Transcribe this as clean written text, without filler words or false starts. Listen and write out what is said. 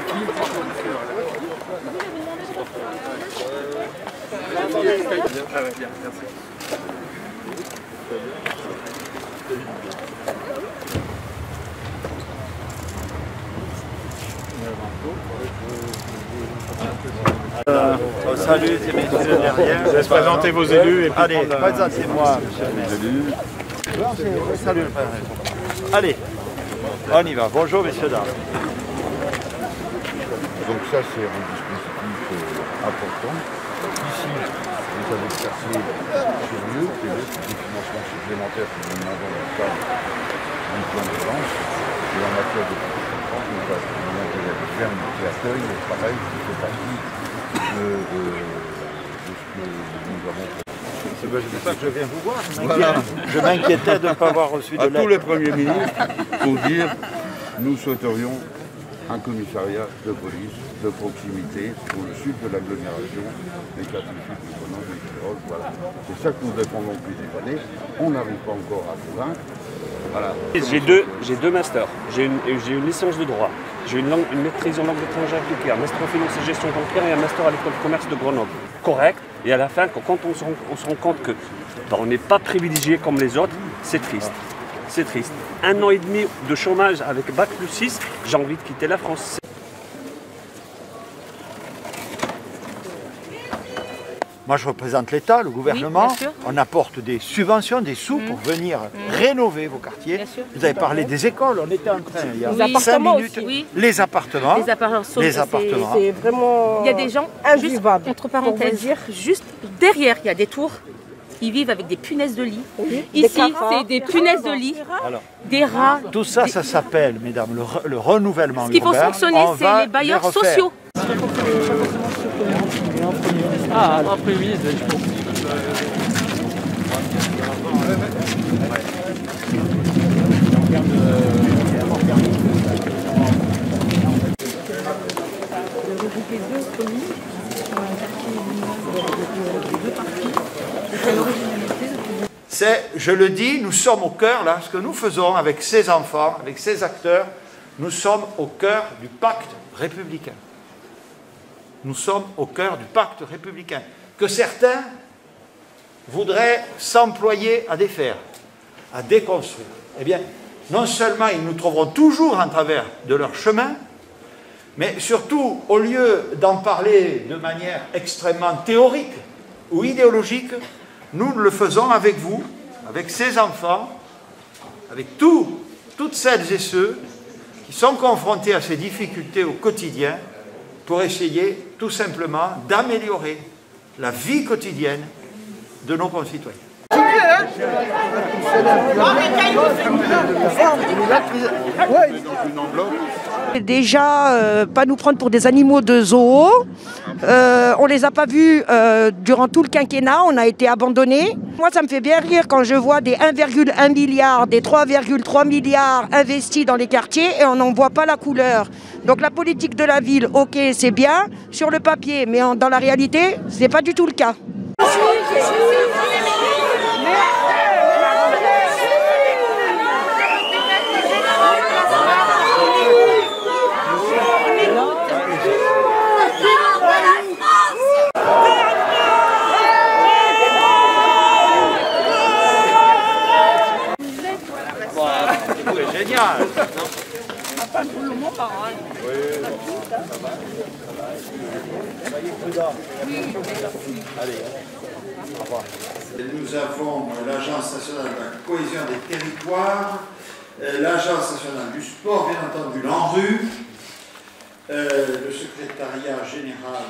Ah ouais, bien, merci. Salut, c'est messieurs derrière. Je laisse présenter vos élus et puis allez, présentez-moi, monsieur le maire. Salut le frère. Allez, on y va. Bonjour, messieurs, dames. Donc ça, c'est un dispositif important. Ici, vous avez le quartier sérieux, qui est des financements supplémentaires que nous demandons dans le cadre du plan de relance. Et en matière de petite enfance, nous avons la ferme qui accueille, pareil, qui fait partie de ce que nous avons fait. C'est pour ça que je viens vous voir. Je m'inquiétais de ne pas avoir reçu de lettre. À tous les premiers ministres, pour dire, nous souhaiterions un commissariat de police de proximité pour le sud de l'agglomération, les quatre sud du Grenoble, les Tyrol, voilà. C'est ça que nous défendons depuis des années. On n'arrive pas encore à convaincre. Voilà. J'ai deux masters. J'ai une licence de droit. J'ai une maîtrise en langue étrangère appliquée, un master en finance et gestion bancaire et un master à l'école de commerce de Grenoble. Correct. Et à la fin, quand on se rend compte que on n'est pas privilégié comme les autres, c'est triste. C'est triste. 1 an et demi de chômage avec Bac plus 6, j'ai envie de quitter la France. Moi, je représente l'État, le gouvernement. Oui, on apporte des subventions, des sous pour venir rénover vos quartiers. Vous avez parlé des écoles, on était en train, il y a 5 minutes. Aussi, oui. Les appartements. C'est vraiment... Il y a des gens, juste, entre parenthèses, juste derrière, il y a des tours. Ils vivent avec des punaises de lit. Oui. Ici, c'est des punaises de lit, des rats. Tout ça, ça s'appelle, mesdames, le renouvellement urbain. Ce qu'il faut sanctionner, c'est les bailleurs sociaux. Ah, après oui, je pense. C'est, je le dis, nous sommes au cœur, là, ce que nous faisons avec ces enfants, avec ces acteurs, nous sommes au cœur du pacte républicain. Nous sommes au cœur du pacte républicain, que certains voudraient s'employer à défaire, à déconstruire. Eh bien, non seulement ils nous trouveront toujours en travers de leur chemin, mais surtout, au lieu d'en parler de manière extrêmement théorique ou idéologique, nous le faisons avec vous, avec ces enfants, avec toutes celles et ceux qui sont confrontés à ces difficultés au quotidien, pour essayer tout simplement d'améliorer la vie quotidienne de nos concitoyens. Déjà, pas nous prendre pour des animaux de zoo. On les a pas vus durant tout le quinquennat, on a été abandonnés. Moi, ça me fait bien rire quand je vois des 1,1 milliard, des 3,3 milliards investis dans les quartiers et on n'en voit pas la couleur. Donc la politique de la ville, ok, c'est bien sur le papier, mais dans la réalité, ce n'est pas du tout le cas. Génial. Nous avons l'Agence nationale de la cohésion des territoires, l'Agence nationale du sport, bien entendu l'ANRU, le secrétariat général